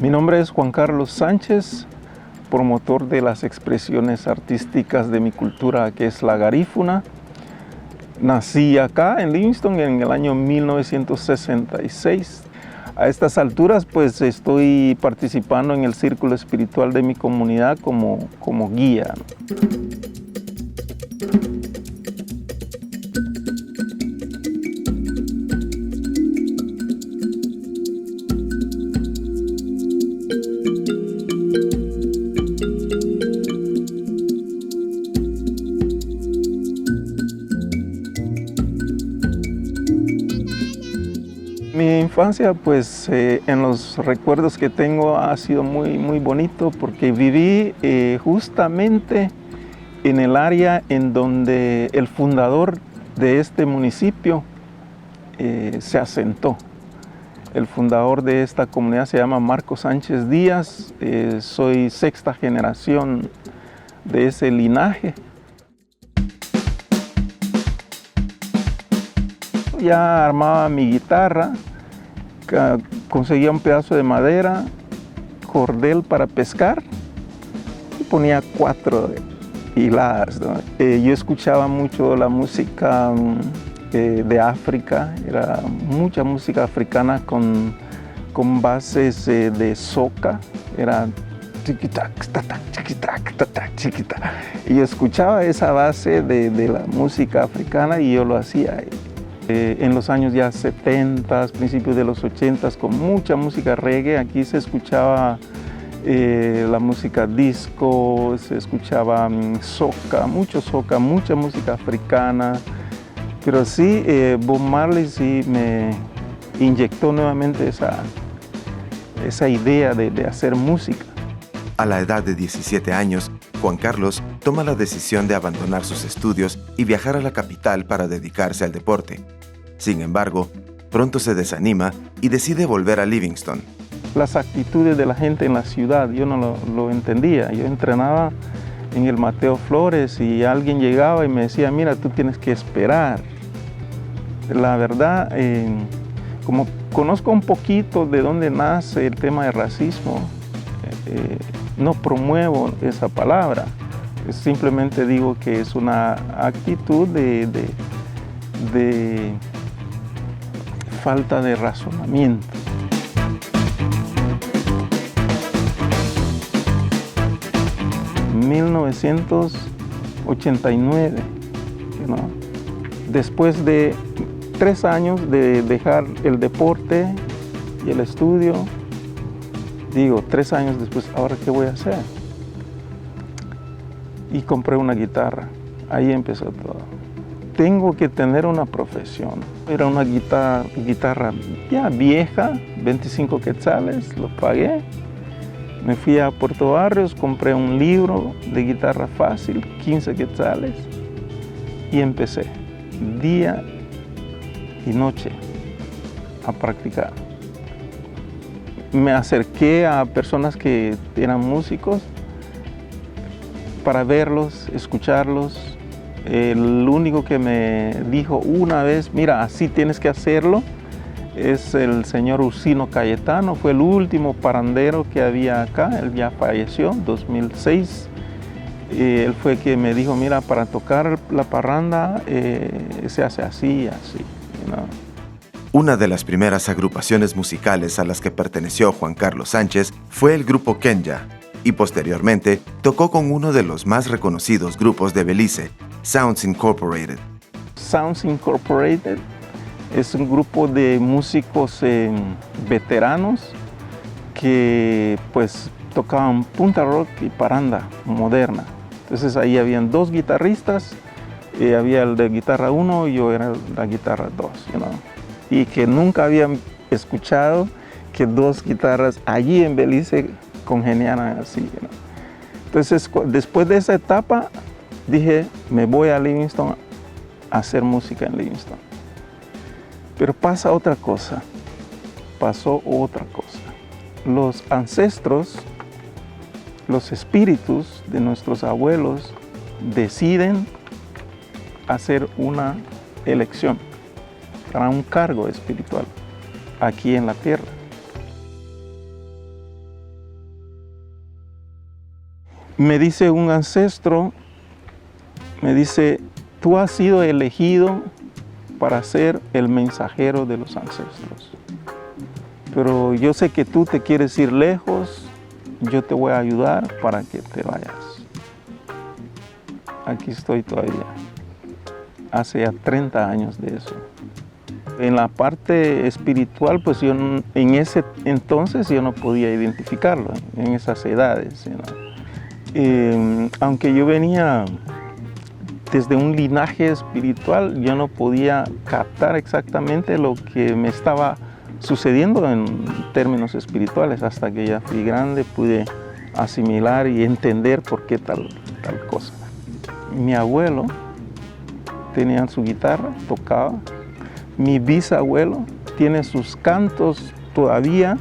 Mi nombre es Juan Carlos Sánchez, promotor de las expresiones artísticas de mi cultura, que es la garífuna. Nací acá en Livingston en el año 1966. A estas alturas pues estoy participando en el círculo espiritual de mi comunidad como guía. Mi infancia, pues en los recuerdos que tengo ha sido muy bonito porque viví justamente en el área en donde el fundador de este municipio se asentó. El fundador de esta comunidad se llama Marcos Sánchez Díaz. Soy sexta generación de ese linaje. Ya armaba mi guitarra, conseguía un pedazo de madera, cordel para pescar y ponía 4 hiladas, ¿no? Yo escuchaba mucho la música de África, era mucha música africana con bases de soca, era y yo escuchaba esa base de la música africana y yo lo hacía. En los años ya 70, principios de los 80, con mucha música reggae, aquí se escuchaba la música disco, se escuchaba soca, mucha música africana, pero sí, Bob Marley sí me inyectó nuevamente esa idea de hacer música. A la edad de 17 años, Juan Carlos toma la decisión de abandonar sus estudios y viajar a la capital para dedicarse al deporte. Sin embargo, pronto se desanima y decide volver a Livingston. Las actitudes de la gente en la ciudad, yo no lo entendía. Yo entrenaba en el Mateo Flores y alguien llegaba y me decía, mira, tú tienes que esperar. La verdad, como conozco un poquito de dónde nace el tema del racismo, no promuevo esa palabra. Simplemente digo que es una actitud de falta de razonamiento. En 1989, después de 3 años de dejar el deporte y el estudio, digo, 3 años después, ¿ahora qué voy a hacer? Y compré una guitarra, ahí empezó todo. Tengo que tener una profesión. Era una guitarra ya vieja, 25 quetzales, lo pagué. Me fui a Puerto Barrios, compré un libro de guitarra fácil, 15 quetzales, y empecé día y noche a practicar. Me acerqué a personas que eran músicos para verlos, escucharlos. El único que me dijo una vez, mira, así tienes que hacerlo, es el señor Ursino Cayetano. Fue el último parrandero que había acá, él ya falleció en 2006. Él fue que me dijo, mira, para tocar la parranda se hace así y así. Una de las primeras agrupaciones musicales a las que perteneció Juan Carlos Sánchez fue el grupo Kenya, y posteriormente tocó con uno de los más reconocidos grupos de Belice, Sounds Incorporated. Sounds Incorporated es un grupo de músicos veteranos que pues tocaban punta rock y parranda moderna. Entonces ahí habían 2 guitarristas, había el de guitarra 1 y yo era la guitarra 2, y que nunca habían escuchado que 2 guitarras allí en Belice congeniaran así. Entonces después de esa etapa dije, me voy a Livingston a hacer música en Livingston. Pero pasó otra cosa. Los ancestros, los espíritus de nuestros abuelos deciden hacer una elección para un cargo espiritual aquí en la tierra. Me dice un ancestro, me dice, tú has sido elegido para ser el mensajero de los ancestros. Pero yo sé que tú te quieres ir lejos, yo te voy a ayudar para que te vayas. Aquí estoy todavía, hace ya 30 años de eso. En la parte espiritual, pues yo en ese entonces yo no podía identificarlo, en esas edades, ¿no? Aunque yo venía desde un linaje espiritual, yo no podía captar exactamente lo que me estaba sucediendo en términos espirituales. Hasta que ya fui grande pude asimilar y entender por qué tal cosa. Mi abuelo tenía su guitarra, tocaba. Mi bisabuelo tiene sus cantos todavía.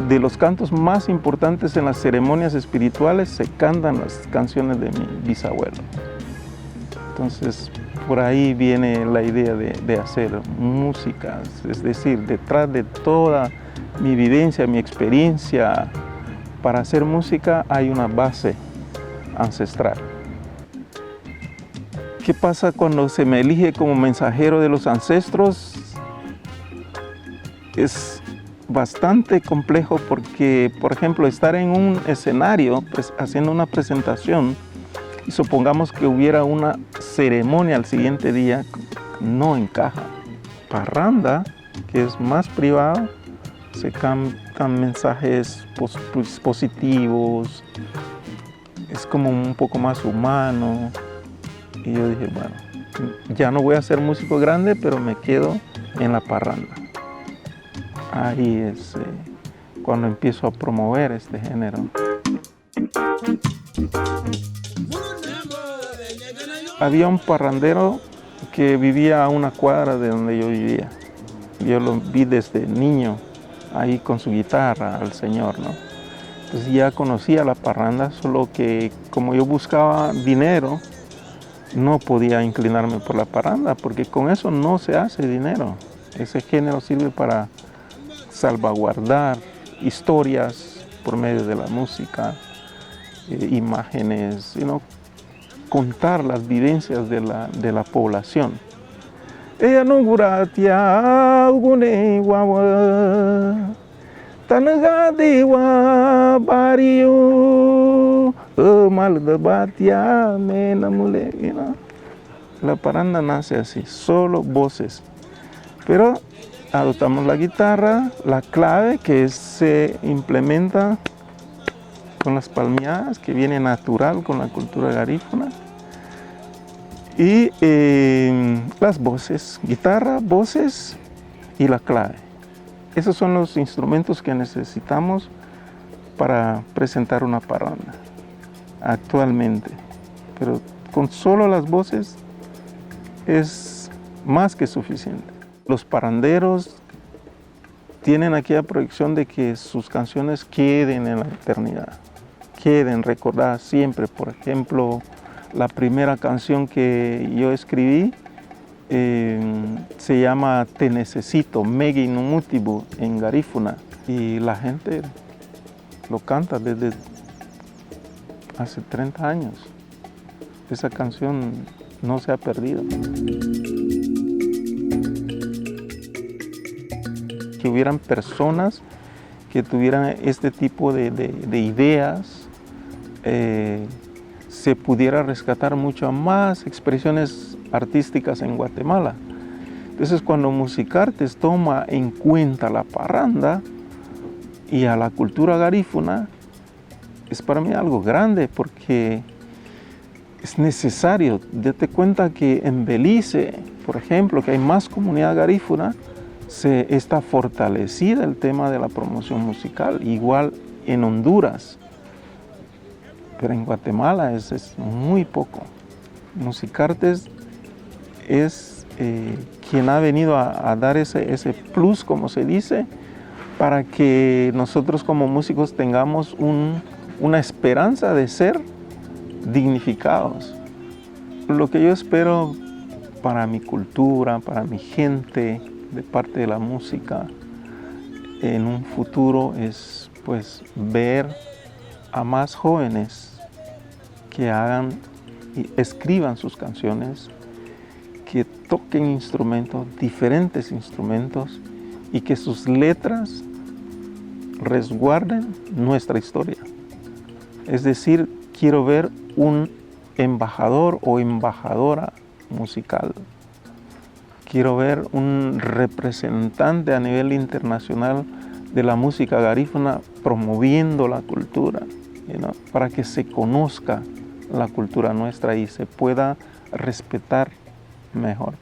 De los cantos más importantes en las ceremonias espirituales se cantan las canciones de mi bisabuelo. Entonces, por ahí viene la idea de hacer música. Es decir, detrás de toda mi vivencia, mi experiencia, para hacer música hay una base ancestral. ¿Qué pasa cuando se me elige como mensajero de los ancestros? Es bastante complejo porque, por ejemplo, estar en un escenario pues, haciendo una presentación y supongamos que hubiera una ceremonia al siguiente día, no encaja. Parranda, que es más privado, se cantan mensajes positivos, es como un poco más humano. Y yo dije, bueno, ya no voy a ser músico grande, pero me quedo en la parranda. Ahí es cuando empiezo a promover este género. Había un parrandero que vivía a una cuadra de donde yo vivía. Yo lo vi desde niño, ahí con su guitarra, al señor, ¿no? Entonces ya conocía la parranda, solo que como yo buscaba dinero, no podía inclinarme por la parranda, porque con eso no se hace dinero. Ese género sirve para salvaguardar historias por medio de la música, imágenes, contar las vivencias de la población. Ella no guratia ugune wawa tanagadiwa bario mal de batia menamule. La parranda nace así, solo voces. Pero adoptamos la guitarra, la clave que se implementa con las palmeadas, que viene natural con la cultura garífuna, y las voces, guitarra, voces y la clave. Esos son los instrumentos que necesitamos para presentar una parranda actualmente, pero con solo las voces es más que suficiente. Los parranderos tienen aquella proyección de que sus canciones queden en la eternidad, queden recordadas siempre. Por ejemplo, la primera canción que yo escribí se llama Te Necesito, Megi Inumutibu, en garífuna, y la gente lo canta desde hace 30 años. Esa canción no se ha perdido. Que hubieran personas que tuvieran este tipo de ideas, se pudiera rescatar mucho más expresiones artísticas en Guatemala. Entonces, cuando Musicartes toma en cuenta la parranda y a la cultura garífuna, es para mí algo grande, porque es necesario. Date cuenta que en Belice, por ejemplo, que hay más comunidad garífuna, está fortalecida el tema de la promoción musical, igual en Honduras, pero en Guatemala es muy poco. Musicartes es quien ha venido a dar ese plus, como se dice, para que nosotros como músicos tengamos una esperanza de ser dignificados. Lo que yo espero para mi cultura, para mi gente, de parte de la música, en un futuro es pues ver a más jóvenes que hagan y escriban sus canciones, que toquen instrumentos, diferentes instrumentos, y que sus letras resguarden nuestra historia. Es decir, quiero ver un embajador o embajadora musical. Quiero ver un representante a nivel internacional de la música garífuna promoviendo la cultura, para que se conozca la cultura nuestra y se pueda respetar mejor.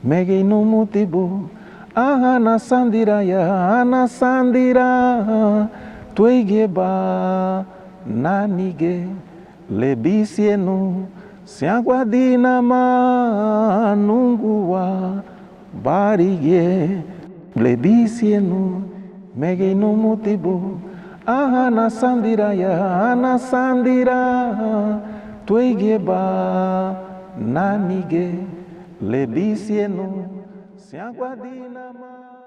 Mege no mutibu, ana sandira ya, ana sandira, tuegeba, nanige, lebisienu, siaguadina manungua, barige, lebisienu, mege no mutibu, ana sandira ya, ana sandira, tuegeba, nanige, lebisienu, siaguadina manungua.